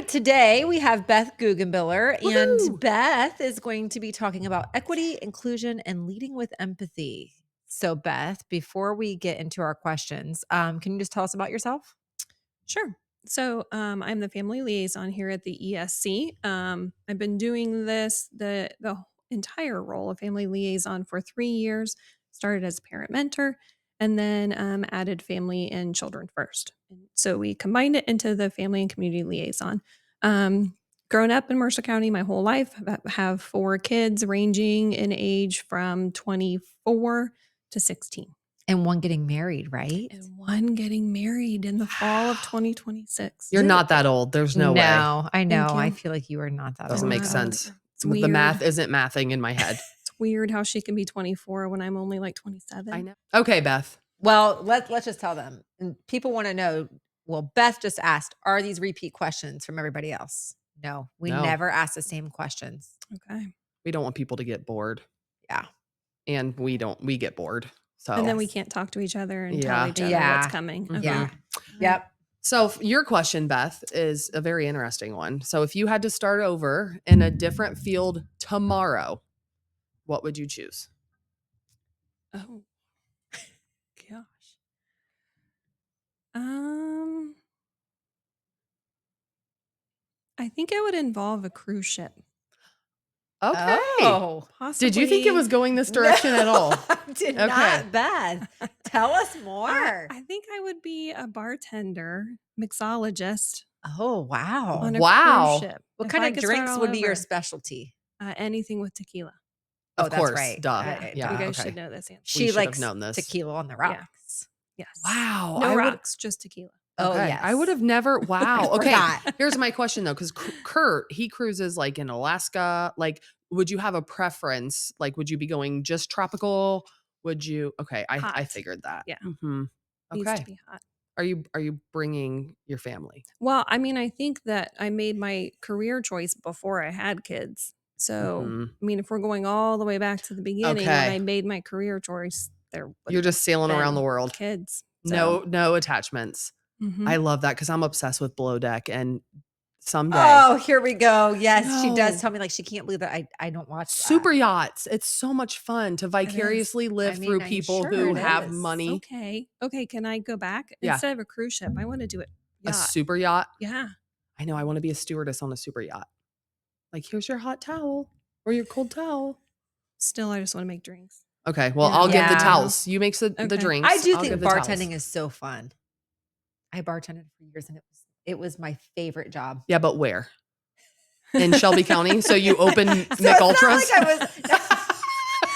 right, today we have Beth Guggenbiller, Woohoo! and Beth is going to be talking about equity, inclusion, and leading with empathy. So, Beth, before we get into our questions, can you just tell us about yourself? Sure. So I'm the family liaison here at the ESC. I've been doing the entire role of family liaison for 3 years. Started as a parent mentor, and then added family and children first. So we combined it into the family and community liaison. Grown up in Mercer County my whole life, have 4 kids ranging in age from 24 to 16. And one getting married, right? And one getting married in the fall of 2026. You're not that old. There's no way. No, I know. Thank I you. feel like you are not that Doesn't old. make not sense. old. It's The weird. math isn't mathing in my head. It's weird how she can be 24 when I'm only like 27. I know. Okay, Beth. Well, let's just tell them. And people want to know. Well, Beth just asked, are these repeat questions from everybody else? No, we No. never ask the same questions. Okay. We don't want people to get bored. Yeah. And we get bored. So And then we can't talk to each other and tell each other Yeah. what's coming. Mhm. Okay. Yeah. All right. Yep. So your question, Beth, is a very interesting one. So if you had to start over in a different field tomorrow, what would you choose? Oh. Gosh. I think it would involve a cruise ship. Okay. Oh. Possibly. Did you think it was going this direction at all? Did Okay. not, Beth. Tell us more. I think I would be a bartender, mixologist Oh, wow. on a Wow. cruise ship. What If kind I of could start drinks all would be your over. specialty? Anything with tequila. Oh, Of that's course. right. Duh. Okay, Yeah. You guys okay. should know this answer. She should have likes known this. tequila on the Yeah. rocks. Yes. Wow. No I would- rocks, just tequila. Oh, Okay. yes. I would have never. Wow. I Okay. forgot. Here's my question though, because Kurt, he cruises like in Alaska. Like, would you have a preference? Like, would you be going just tropical? Would you? Okay. I Hot. figured that. Yeah. Mhm. Needs to Okay. be hot. Are you bringing your family? Well, I mean, I think that I made my career choice before I had kids. So, Mhm. I mean, if we're going all the way back to the beginning when Okay. I made my career choice, there You're wouldn't just sailing have around been the world. kids. No attachments. Mhm. I love that because I'm obsessed with Below Deck, and someday Oh, here we go. Yes, she does No. tell me like she can't believe that I don't watch that. super yachts. It's so much fun to vicariously live I mean, through I'm people sure who it have is. money. Okay. Can I go back Yeah. instead of a cruise ship? I want to do it. A Yacht. super yacht. Yeah. I know. I want to be a stewardess on a super yacht. Like, here's your hot towel or your cold towel. Still, I just want to make drinks. Okay. Well, Yeah. I'll give the Yeah. towels. You make the Okay. drinks. I do I'll think give the towels. bartending is so fun. I bartended for years and it was my favorite job. Yeah, but where? In Shelby County. So you open So Mick it's not Ultras. like I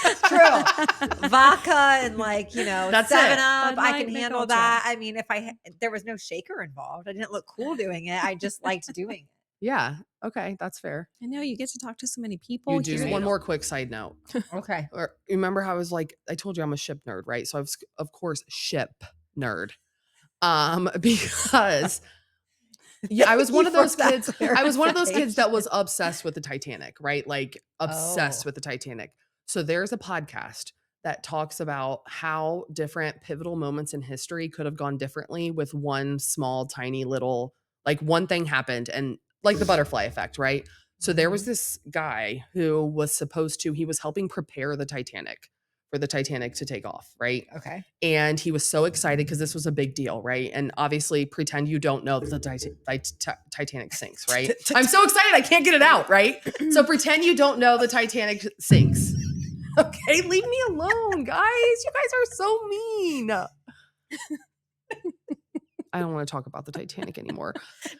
was true. Vodka and like, That's 7 it. Up. Bud I Light, can Mick handle Ultra. that. I mean, there was no shaker involved. I didn't look cool doing it. I just liked doing it. Yeah. Okay. That's fair. I know you get to talk to so many people. You do. hear One it. more quick side note. Okay. Or remember how I was like, I told you I'm a ship nerd, right? So I was, of course, ship nerd. Because yeah, I was one of those kids. I was one of those kids that was obsessed with the Titanic, right? Like obsessed Oh. with the Titanic. So there's a podcast that talks about how different pivotal moments in history could have gone differently with one small, tiny little, like one thing happened and like the butterfly effect, right? So there was this guy who was he was helping prepare the Titanic for the Titanic to take off, right? Okay. And he was so excited because this was a big deal, right? And obviously, pretend you don't know that the Titanic sinks, right? I'm so excited, I can't get it out, right? So pretend you don't know the Titanic sinks. Okay, leave me alone, guys. You guys are so mean. I don't want to talk about the Titanic anymore.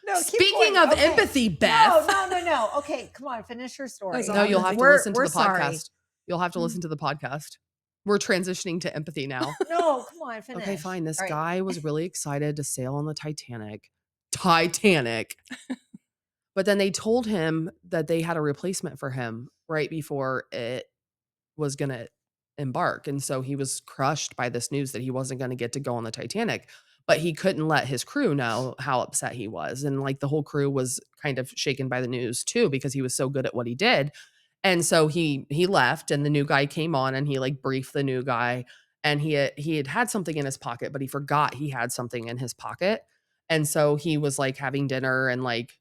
No, keep Speaking going. of Okay. empathy, Beth. No. Okay, come on, finish your story. That's No, you'll have to We're- listen to we're the sorry. podcast. You'll have to listen to the podcast. We're transitioning to empathy now. No, come on, finish. Okay, fine. This All right. guy was really excited to sail on the Titanic. But then they told him that they had a replacement for him right before it was going to embark. And so he was crushed by this news that he wasn't going to get to go on the Titanic. But he couldn't let his crew know how upset he was. And like the whole crew was kind of shaken by the news too, because he was so good at what he did. And so he left and the new guy came on and he like briefed the new guy and he had something in his pocket, but he forgot he had something in his pocket. And so he was like having dinner and like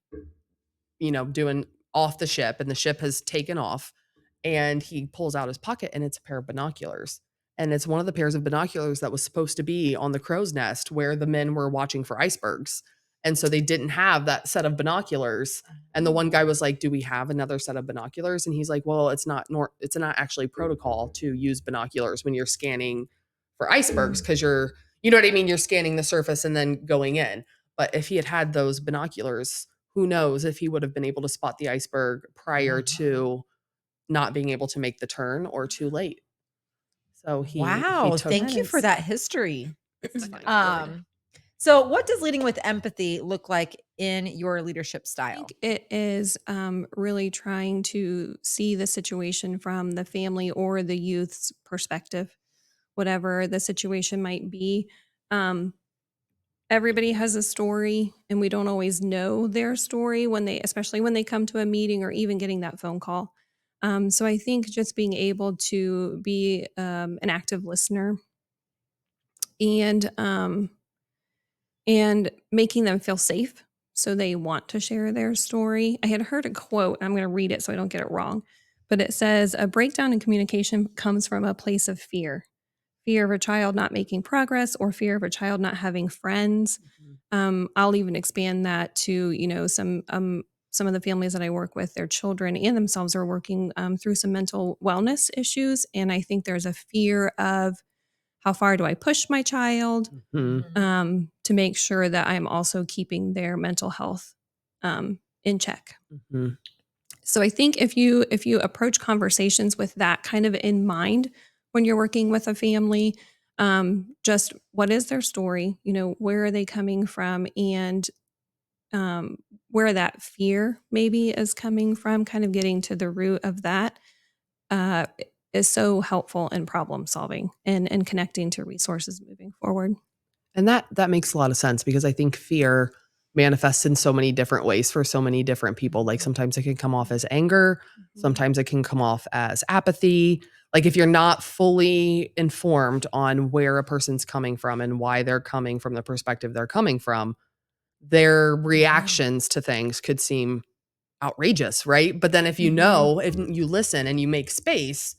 doing off the ship, and the ship has taken off, and he pulls out his pocket and it's a pair of binoculars. And it's one of the pairs of binoculars that was supposed to be on the crow's nest where the men were watching for icebergs. And so they didn't have that set of binoculars. And the one guy was like, "Do we have another set of binoculars?" And he's like, "Well, it's not actually protocol to use binoculars when you're scanning for icebergs, because you know what I mean, you're scanning the surface and then going in." But if he had had those binoculars, who knows if he would have been able to spot the iceberg prior to not being able to make the turn or too late. So he Wow, took That thank you for is that history. it's fine. Um, so what does leading with empathy look like in your leadership I style? think it is really trying to see the situation from the family or the youth's perspective, whatever the situation might be. Um, Everybody has a story, and we don't always know their story especially when they come to a meeting or even getting that phone call. So I think just being able to be an active listener and making them feel safe so they want to share their story. I had heard a quote, I'm going to read it so I don't get it wrong, but it says, "A breakdown in communication comes from a place of fear. Fear of a child not making progress or fear of a child not having friends." Mhm. I'll even expand that to, some of the families that I work with, their children and themselves are working through some mental wellness issues. And I think there's a fear of how far do I push my child Mhm. to make sure that I'm also keeping their mental health in check. Mhm. So I think if you approach conversations with that kind of in mind when you're working with a family, just what is their story? Where are they coming from, and where that fear maybe is coming from, kind of getting to the root of that uh, is so helpful in problem solving and connecting to resources moving forward. And that makes a lot of sense, because I think fear manifests in so many different ways for so many different people. Like sometimes it can come off as anger, Mhm. sometimes it can come off as apathy. Like if you're not fully informed on where a person's coming from and why they're coming from the perspective they're coming from, their reactions to things could seem outrageous, right? But then if Mhm. if you listen and you make space,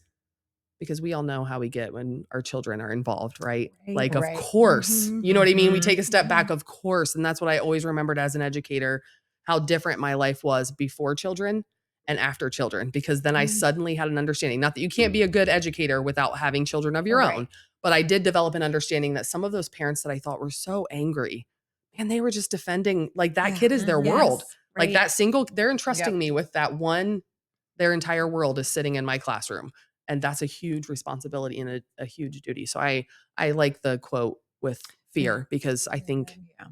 because we all know how we get when our children are involved, right? Right. Like, of Right. course, Mhm. you know what I mean? We Mhm. take a step back, Mhm. of course. And that's what I always remembered as an educator, how different my life was before children and after children, because then I Mhm. suddenly had an understanding. Not that you can't be a good educator without having children of your Right. own, but I did develop an understanding that some of those parents that I thought were so angry, and they were just defending, like, that Yeah. kid is their Mhm. world. Yes. Like Right. that single, they're Yep. entrusting me with that one, their entire world is sitting in my classroom, and that's a huge responsibility and a huge duty. So I like the quote with Yeah. fear, because I think Yeah.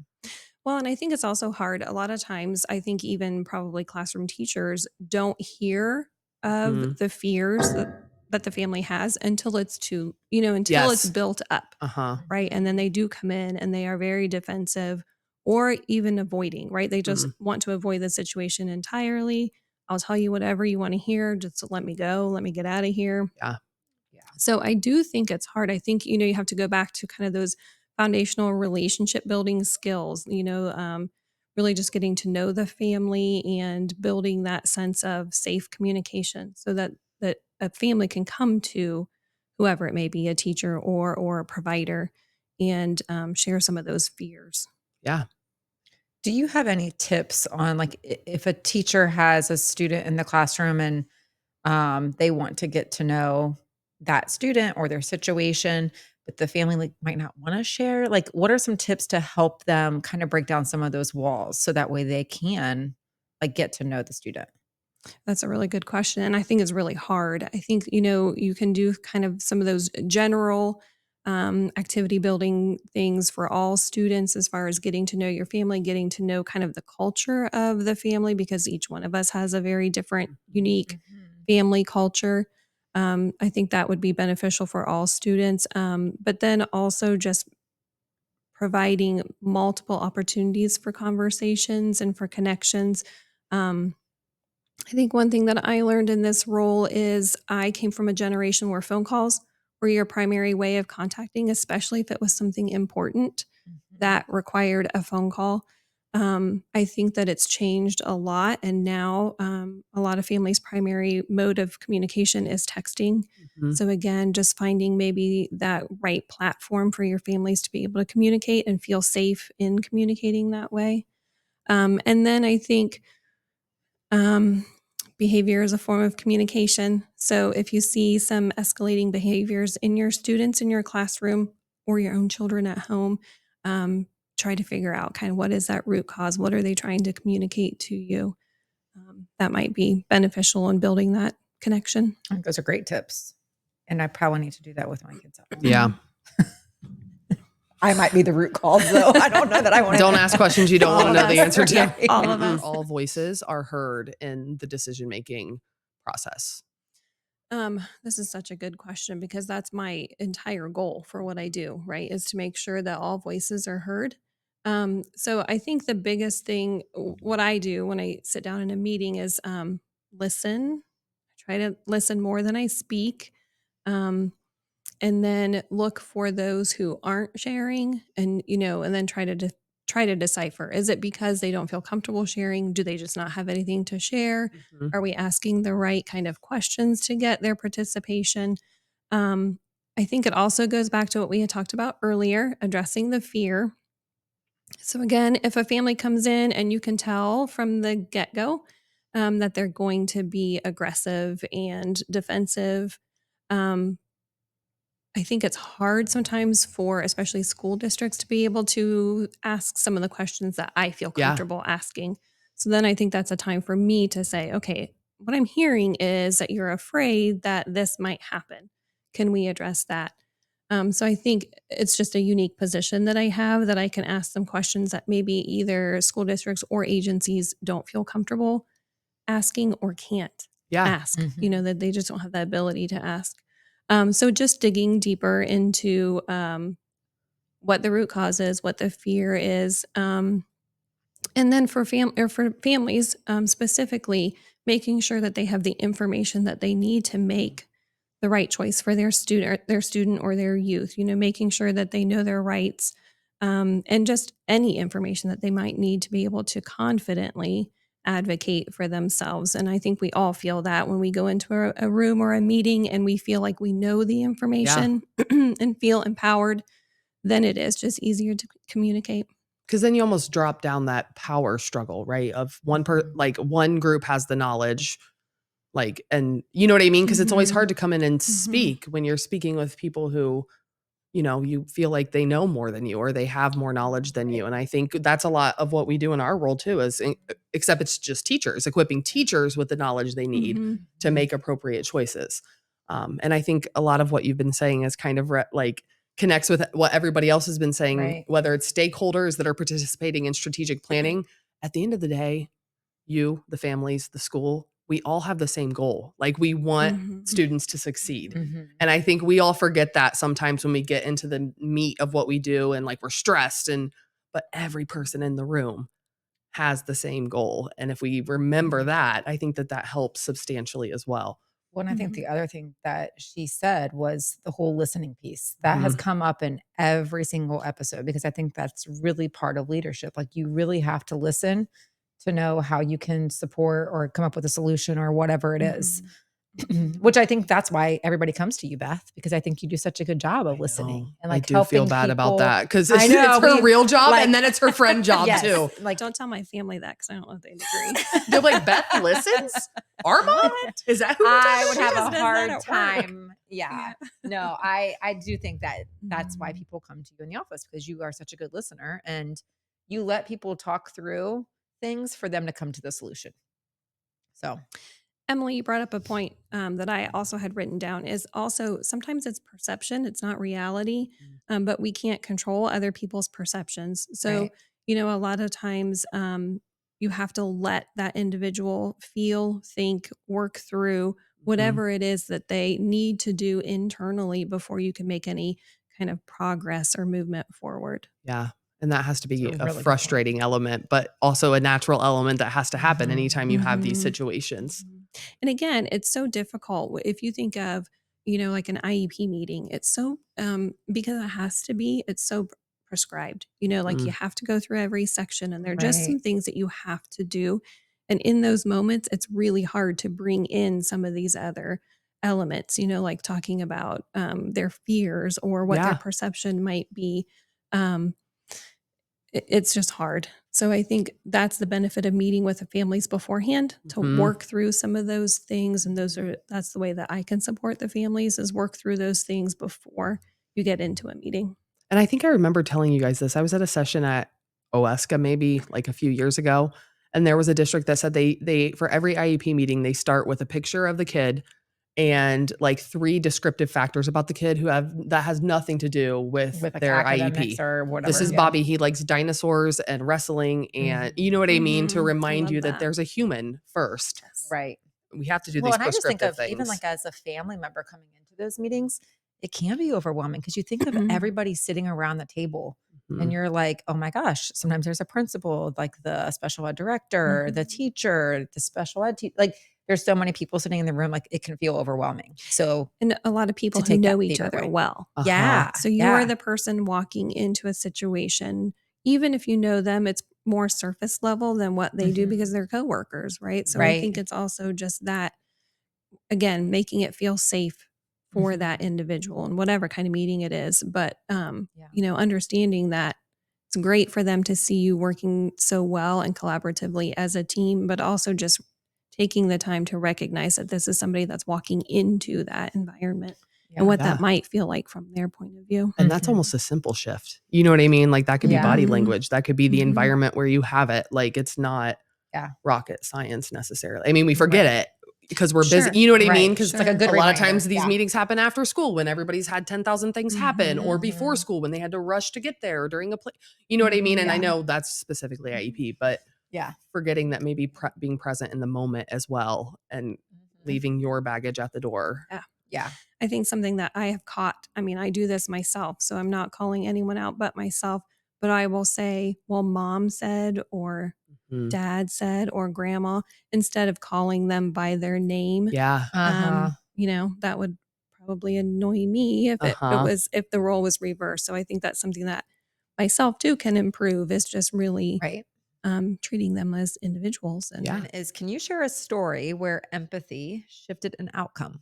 Well, and I think it's also hard. A lot of times, I think even probably classroom teachers don't hear of Mhm. the fears that the family has until it's Yes. built up, Uh-huh. right? And then they do come in and they are very defensive or even avoiding, right? They just Mhm. want to avoid the situation entirely. I'll tell you whatever you want to hear, just let me go, let me get out of here. Yeah. Yeah. So I do think it's hard. I think, you have to go back to kind of those foundational relationship building skills, really just getting to know the family and building that sense of safe communication so that a family can come to whoever it may be, a teacher or a provider, and share some of those fears. Yeah. Do you have any tips on, like, if a teacher has a student in the classroom and they want to get to know that student or their situation, but the family, like, might not want to share? Like, what are some tips to help them kind of break down some of those walls so that way they can, like, get to know the student? That's a really good question, and I think it's really hard. I think, you can do kind of some of those general, activity building things for all students as far as getting to know your family, getting to know kind of the culture of the family, because each one of us has a very different, Mhm. unique Mhm. family culture. I think that would be beneficial for all students, but then also just providing multiple opportunities for conversations and for connections. Um, I think one thing that I learned in this role is I came from a generation where phone calls were your primary way of contacting, especially if it was something important Mhm. that required a phone call. I think that it's changed a lot, and now a lot of families' primary mode of communication is texting. Mhm. So, again, just finding maybe that right platform for your families to be able to communicate and feel safe in communicating that way. And then I think um, behavior is a form of communication. So if you see some escalating behaviors in your students in your classroom or your own children at home, um, try to figure out kind of what is that root cause? What are they trying to communicate to you? That might be beneficial in building that connection. I think those are great tips. And I probably need to do that with my kids at home. Yeah. I might be the root cause, though. I don't know that I want to. Don't ask questions you don't All want to of know the us. answer to. Yeah, all Make of sure us. all voices are heard in the decision-making process. This is such a good question because that's my entire goal for what I do, right? Is to make sure that all voices are heard. So I think the biggest thing, what I do when I sit down in a meeting is listen. I try to listen more than I speak. Um, and then look for those who aren't sharing and and then try to decipher, is it because they don't feel comfortable sharing, do they just not have anything to share, Mhm. are we asking the right kind of questions to get their participation? I think it also goes back to what we had talked about earlier, addressing the fear. So again, if a family comes in and you can tell from the get-go that they're going to be aggressive and defensive, um, I think it's hard sometimes for especially school districts to be able to ask some of the questions that I feel Yeah. comfortable asking. So then I think that's a time for me to say, okay, what I'm hearing is that you're afraid that this might happen. Can we address that? So I think it's just a unique position that I have that I can ask them questions that maybe either school districts or agencies don't feel comfortable asking or can't Yeah. ask, Mhm. that they just don't have the ability to ask. So just digging deeper into what the root cause is, what the fear is, and then for families specifically, making sure that they have the information that they need to make the right choice for their student or their youth. Making sure that they know their rights, and just any information that they might need to be able to confidently advocate for themselves. And I think we all feel that when we go into a room or a meeting and we feel like we know the Yeah. information and feel empowered, then it is just easier to communicate. Because then you almost drop down that power struggle, right? Of Mhm. like one group has the knowledge, like, and you know what I mean? Because it's always Mhm. hard to come in and Mhm. speak when you're speaking with people who, you feel like they know more than you or they have more knowledge than Right. you. And I think that's a lot of what we do in our role too, except it's just teachers, equipping teachers with the knowledge they need Mhm. to make appropriate choices. And I think a lot of what you've been saying is kind of like connects with what everybody else has been saying, Right. whether it's stakeholders that are participating in strategic planning. At the end of the day, you, the families, the school, we all have the same goal. Like we want Mhm. students to succeed. Mhm. And I think we all forget that sometimes when we get into the meat of what we do and like we're stressed but every person in the room has the same goal. And if we remember Mhm. that, I think that helps substantially as well. Well, and I think Mhm. the other thing that she said was the whole listening piece. That has Mhm. come up in every single episode because I think that's really part of leadership. Like you really have to listen to know how you can support or come up with a solution or whatever it is. Mhm. Which I think that's why everybody comes to you, Beth, because I think you do such a good job of I know. listening and I like do feel helping bad about people. that because I it's know her we real job like and then it's her friend job yes, too. like Don't tell my family that because I don't know if they'd agree. They're like, Beth listens? Our mom? What? Is that who we're I talking would She have just a does that hard at work. time. Yeah. Yeah. No, I do think that that's why Mhm. people come to you in the office because you are such a good listener and you let people talk through things for them to come to the solution. So, Emily, you brought up a point that I also had written down is also sometimes it's perception, it's not reality, Mm. but we can't control other people's perceptions. So, right. a lot of times you have to let that individual feel, think, work through Mhm. whatever it is that they need to do internally before you can make any kind of progress or movement forward. Yeah, and that has to It's a be a really good point. frustrating element, but also a natural element that has to happen Mhm. anytime you have these Mhm. situations. Mhm. And again, it's so difficult if you think of, like an IEP meeting. It's so because it has to be. It's so prescribed. You know, like you Mm. have to go through every section, and there are just Right. some things that you have to do. And in those moments, it's really hard to bring in some of these other elements, you know, like talking about their fears or what their Yeah. perception might be. Um, it's just hard. So I think that's the benefit of meeting with the families beforehand to Mhm. work through some of those things, and that's the way that I can support the families is work through those things before you get into a meeting. And I think I remember telling you guys this. I was at a session at OESCA maybe like a few years ago, and there was a district that said they for every IEP meeting, they start with a picture of the kid and like 3 descriptive factors about the kid who have that has nothing to do with With, like, their academics IEP. or This whatever, is yeah. Bobby, he likes dinosaurs and wrestling and you know Mhm. what I mean? To I remind love you that that. there's a human first. Yes. Right. We have to do Well, these and I just think prescriptive of even, things. like, as a family member coming into those meetings, it can be overwhelming because you think of everybody sitting around the table and Mhm. you're like, "Oh my gosh." Sometimes there's a principal, like the special ed director, the Mhm. teacher, the special ed like, there's so many people sitting in the room, like, it can feel overwhelming. So, And a lot of to people who take that know each theater other away. well. Uh-huh. Yeah, So you are yeah. the person walking into a situation, even if you know them, it's more surface level than what they do because Mhm. they're coworkers, right? So I Right. think it's also just that, again, making it feel safe for that Mhm. individual and whatever kind of meeting it is. But Yeah. you know, understanding that it's great for them to see you working so well and collaboratively as a team, but also just taking the time to recognize that this is somebody that's walking into that environment and Yeah. what that Yeah. might feel like from their point of view. And that's Mhm. almost a simple shift. You know what I mean? Like, that could be Yeah. body Mhm. language. That could be the Mhm. environment where you have it. Like, it's not Yeah. rocket science necessarily. I mean, we forget Right. it because we're busy. Sure. You know what I mean? Right. Because It's like a Sure. good a lot of times reminder. these Yeah. meetings happen after school when everybody's had 10,000 things happen, or Mhm. before Mhm. school when they had to rush to get there during a play. You know what I mean? And Mhm. I Yeah. know that's specifically Mhm. IEP, but Yeah. forgetting that maybe being present in the moment as well and Mhm. leaving your baggage at the door. Yeah. Yeah. I think something that I have caught, I mean, I do this myself, so I'm not calling anyone out but myself, but I will say, well, mom said, or Mhm. dad said, or grandma, instead of calling them by their name. Yeah. Uh-huh. You know, that would probably annoy me if it Uh-huh. was if the role was reversed. So I think that's something that myself too can improve is just really Right. treating them as individuals. And Yeah. And can you share a story where empathy shifted an outcome?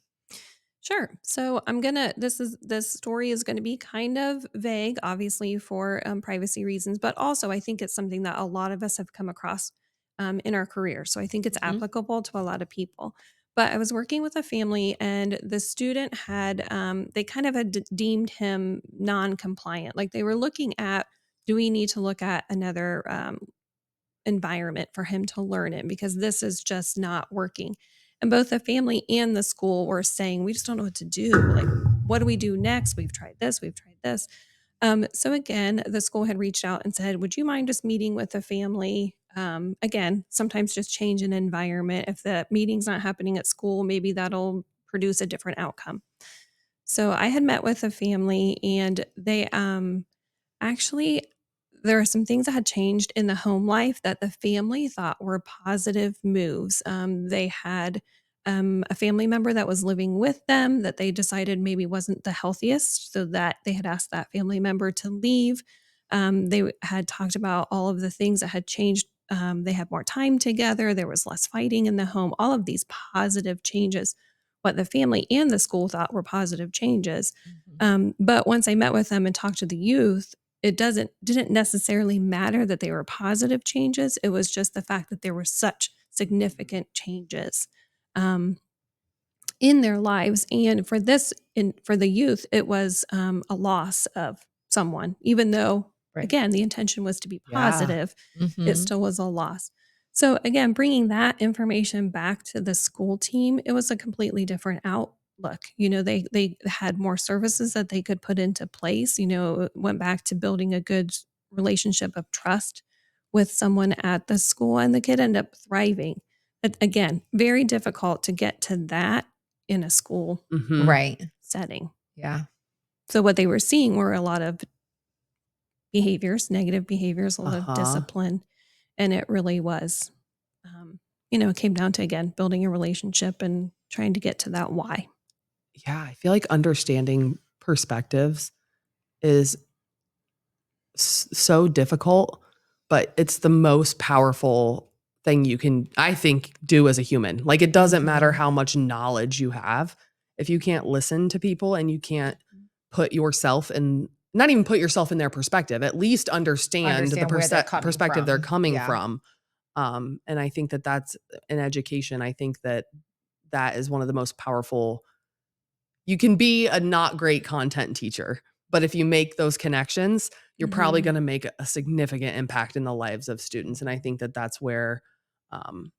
sure. So I'm gonna. This story is going to be kind of vague, obviously for privacy reasons, but also I think it's something that a lot of us have come across in our career. So I think it's Mhm. applicable to a lot of people. But I was working with a family, and the student had they kind of had deemed him non-compliant. Like they were looking at, do we need to look at another environment for him to learn in because this is just not working. And both the family and the school were saying, we just don't know what to do. Like, what do we do next? We've tried this, we've tried this. So again, the school had reached out and said, would you mind just meeting with the family? Again, sometimes just change an environment. If the meeting's not happening at school, maybe that'll produce a different outcome. So I had met with a family and they actually, there are some things that had changed in the home life that the family thought were positive moves. They had a family member that was living with them that they decided maybe wasn't the healthiest, so that they had asked that family member to leave. They had talked about all of the things that had changed. They had more time together. There was less fighting in the home. All of these positive changes, what the family and the school thought were positive changes. Mhm. But once I met with them and talked to the youth, it didn't necessarily matter that they were positive changes. It was just the fact that there were such significant changes um, in their lives. And for the youth, it was a loss of someone, even though Right. again the intention was to be Yeah. positive, it Mhm. still was a loss. So again, bringing that information back to the school team, it was a completely different outlook. You know, they had more services that they could put into place. You know, it went back to building a good relationship of trust with someone at the school, and the kid ended up thriving. But again, very difficult to get to that in a school Mhm. Right. setting. Yeah. So what they were seeing were a lot of behaviors, negative behaviors, a lot of Uh-huh. discipline, and it really was, you know, it came down to again building a relationship and trying to get to that why. Yeah, I feel like understanding perspectives is so difficult, but it's the most powerful thing you can, I think, do as a human. Like, it doesn't matter Mhm. how much knowledge you have. If you can't listen to people and you can't put yourself in, not even put yourself in their perspective, at least understand the Understand where they're coming perspective they're from. coming Yeah. from. And I think that that's in education. I think that that is one of the most powerful. You can be a not great content teacher, but if you make those connections, you're probably Mhm. going to make a significant impact in the lives of students. And I think that um,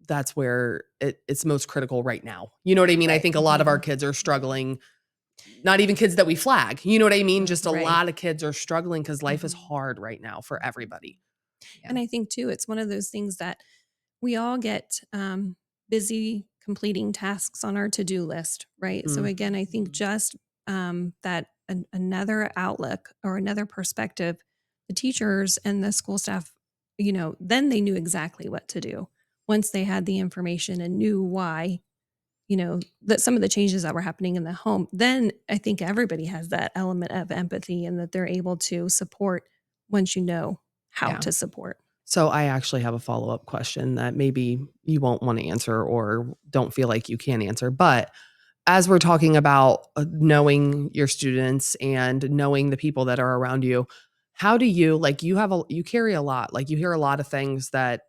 that's where it's most critical right now. You know what I mean? I Right. think a lot of our Mhm. kids are struggling. Not even kids that we flag. You know what I mean? Just a Right. lot of kids are struggling because life is Mhm. hard right now for everybody. Yeah. And I think too, it's one of those things that we all get busy completing tasks on our to-do list, right? So Mhm. again, I think just that another outlook or another perspective, the teachers and the school staff, then they knew exactly what to do once they had the information and knew why, that some of the changes that were happening in the home. Then I think everybody has that element of empathy and that they're able to support once you know how Yeah. to support. So I actually have a follow-up question that maybe you won't want to answer or don't feel like you can answer. But as we're talking about knowing your students and knowing the people that are around you, how do you, like, you carry a lot, like you hear a lot of things that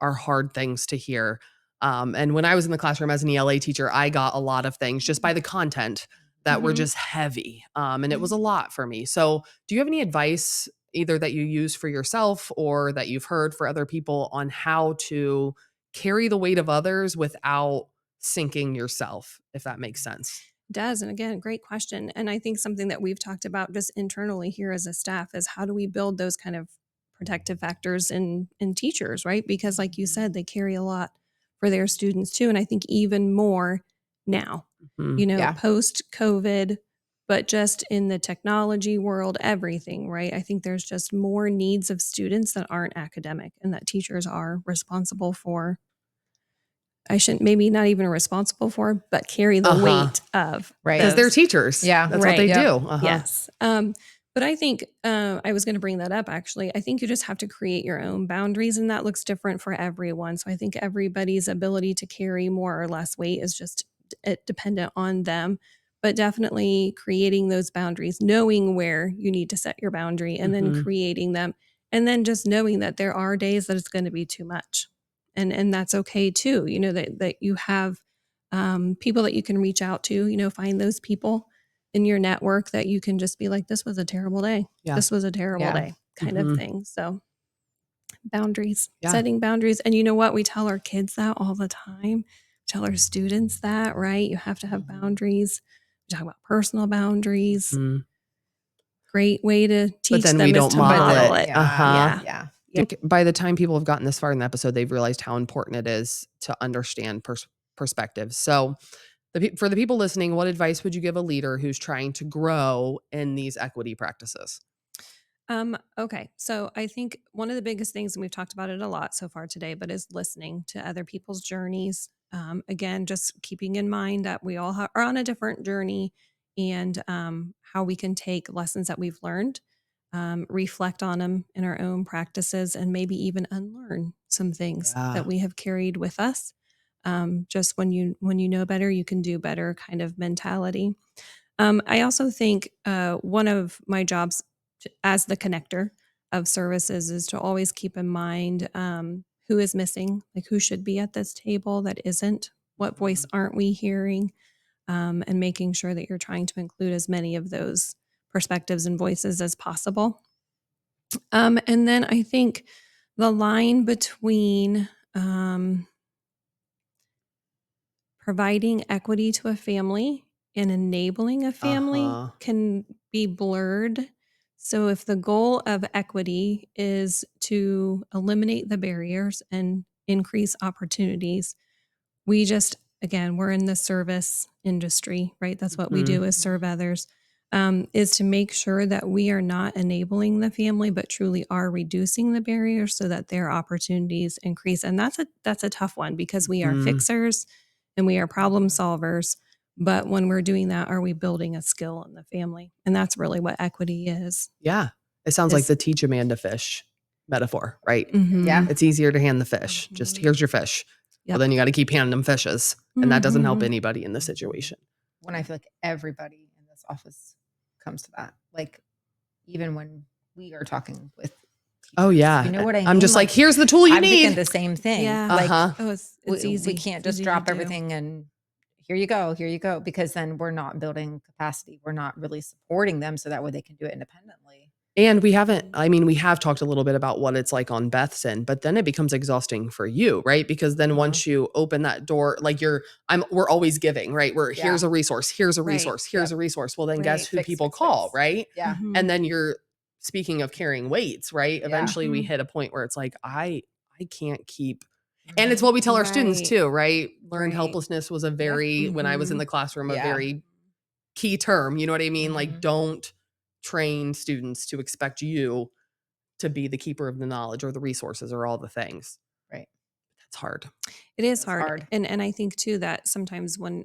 are hard things to hear. And when I was in the classroom as an ELA teacher, I got a lot of things just by the content that were Mhm. just heavy. And it was a lot for me. So do you have any advice either that you use for yourself or that you've heard for other people on how to carry the weight of others without sinking yourself, if that makes sense? Does. And again, great question. And I think something that we've talked about just internally here as a staff is how do we build those kind of protective factors in teachers, right? Because like you said, they carry a lot for their students too. And I think even more now, Mhm. Yeah. post COVID, but just in the technology world, everything, right? I think there's just more needs of students that aren't academic and that teachers are responsible for. I shouldn't, maybe not even responsible for, but carry the Uh-huh. weight of Right. Because 'Cause they're those. teachers. Yeah. That's what they Right. do. Yep. Uh-huh. Yes. But I think I was going to bring that up actually. I think you just have to create your own boundaries, and that looks different for everyone. So I think everybody's ability to carry more or less weight is just dependent on them. But definitely creating those boundaries, knowing where you need to set your boundary, and then Mhm. creating them, and then just knowing that there are days that it's going to be too much, and that's okay too. That you have people that you can reach out to. Find those people in your network that you can just be like, this was a terrible day. Yeah. This was a terrible Yeah. day, kind of Mhm. thing. So, boundaries, Yeah. setting boundaries. And you know what? We tell our kids that all the time. We tell our students that, right? You have to have boundaries. We talk about personal boundaries. Mhm. Great way to But teach then we them is don't to model But model it. it. yeah. Uh-huh. Yeah. Yeah. I think by the time people have gotten this far in the episode, they've realized how important it is to understand perspectives. So, for the people listening, what advice would you give a leader who's trying to grow in these equity practices? Okay. So I think one of the biggest things, and we've talked about it a lot so far today, but is listening to other people's journeys. Again, just keeping in mind that we all are on a different journey and how we can take lessons that we've learned, reflect on them in our own practices, and maybe even unlearn some things Yeah. that we have carried with us. Just when you know better, you can do better kind of mentality. I also think one of my jobs as the connector of services is to always keep in mind who is missing, like who should be at this table that isn't, what voice Mhm. aren't we hearing, and making sure that you're trying to include as many of those perspectives and voices as possible. And then I think the line between providing equity to a family and enabling a family Uh-huh. can be blurred. So, if the goal of equity is to eliminate the barriers and increase opportunities, we just, again, we're in the service industry, right? That's what we Mhm. do is serve others. Is to make sure that we are not enabling the family, but truly are reducing the barriers so that their opportunities increase. And that's a tough one because we are Mhm. fixers and we are problem solvers. But when we're doing that, are we building a skill in the family? And that's really what equity is. Yeah. It sounds like Is the teach a man to fish metaphor, right? Yeah. It's easier to hand the fish. Just here's your fish. Well, Yep. then you got to keep handing them fishes. And that doesn't help Mhm. anybody in this situation. when I feel like everybody in this office comes to that. Like, even when we are talking with Oh, teachers, yeah. you know what I I'm mean? just like, here's the tool you I'm thinking need. the same thing. Yeah. Like, Oh, it's we easy. can't It's just easy to drop do. everything and here you go, because then we're not building capacity. We're not really supporting them so that way they can do it independently. And we haven't, I mean, we have talked a little bit about what it's like on Beth's end, but then it becomes exhausting for you, right? Because then once you open that door, like we're always giving, right? Here's a resource, here's a Right. resource, here's a resource. Well, then guess Right. who Fix, people fix, call, fix. right? Yeah. Mhm. And then speaking of carrying weights, right? Yeah. Eventually we Mhm. hit a point where it's like, I can't keep, and it's what we tell our students Right. too, right? Learned Right. helplessness was a very, when I was in Mhm. the classroom, a Yeah. very key term. You know what I mean? Like, Mhm. don't train students to expect you to be the keeper of the knowledge or the resources or all the things. Right. That's hard. It is It's hard. hard. And I think too that sometimes when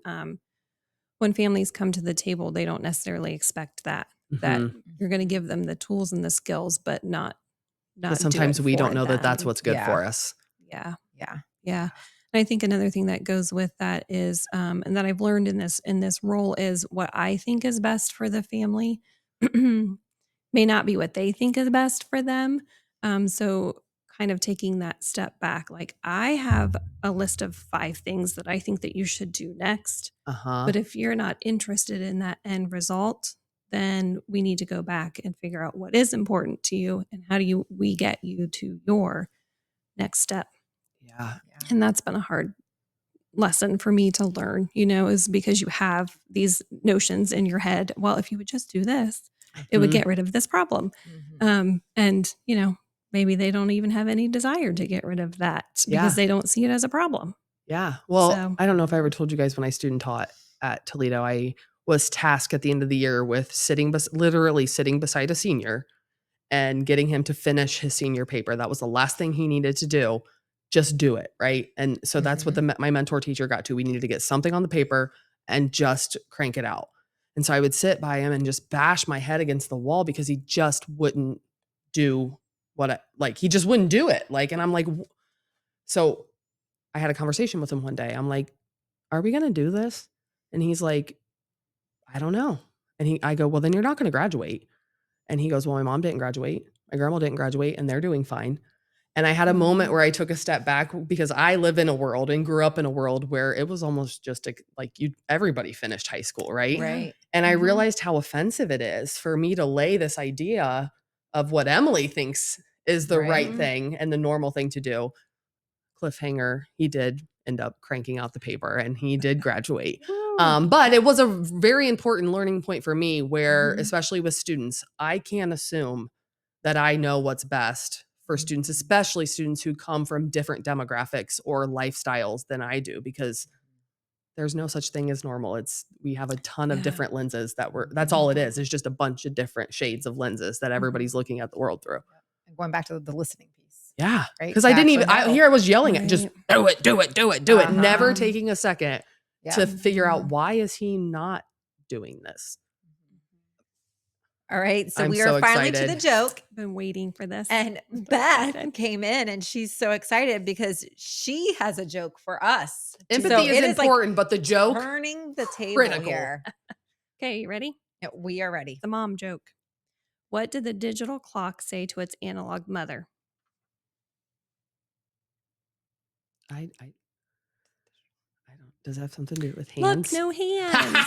families come to the table, they don't necessarily expect that Mhm. you're going to give them the tools and the skills, but not Because do it sometimes we don't for know that them. that's what's good Yeah. for us. Yeah. Yeah. Yeah. And I think another thing that goes with that is, and that I've learned in this role is what I think is best for the family may not be what they think is best for them. So kind of taking that step back, like I have a list of 5 things that I think that you should do next. Uh-huh. But if you're not interested in that end result, then we need to go back and figure out what is important to you and how do we get you to your next step. Yeah. And that's been a hard lesson for me to learn, is because you have these notions in your head. Well, if you would just do this, it would Mhm. get rid of this problem. And, maybe they don't even have any desire to get rid of that because Yeah. they don't see it as a problem. Yeah. Well, So- I don't know if I ever told you guys when I student taught at Toledo, I was tasked at the end of the year with literally sitting beside a senior and getting him to finish his senior paper. That was the last thing he needed to do. Just do it, right? And so that's what my mentor teacher got to. We needed to get something on the paper and just crank it out. And so I would sit by him and just bash my head against the wall because he just wouldn't do he just wouldn't do it. And I'm like, so I had a conversation with him one day. I'm like, are we going to do this? And he's like, I don't know. And I go, well, then you're not going to graduate. And he goes, well, my mom didn't graduate. My grandma didn't graduate and they're doing fine. And I had a moment where I took a step back because I live in a world and grew up in a world where it was almost just everybody finished high school, right? Right. And I realized how offensive it is for me to lay this idea of what Emily thinks is the right Right. thing and the normal thing to do. Cliffhanger, he did end up cranking out the paper and he did graduate. But it was a very important learning point for me where, especially with students, I can't assume that I know what's best for students, especially students who come from different demographics or lifestyles than I do, because there's no such thing as normal. We have a ton of Yeah. different lenses that's all it is. It's just a bunch of different shades of lenses that everybody's looking at the world through. And going back to the listening piece. Yeah. Right. Because I didn't even, here I was yelling at just Right. do it, never Uh-huh. taking a second Yeah. to figure out why is he not doing this? All right. So I'm we are so finally to the excited. joke. Been waiting for this. And I'm so Beth excited. came in and she's so excited because she has a joke for us. Empathy is it is important, but the joke, turning the table critical. here. Okay, you ready? Yeah, we are ready. The mom joke. What did the digital clock say to its analog mother? I don't, does that have something to do with Look, hands? no hands.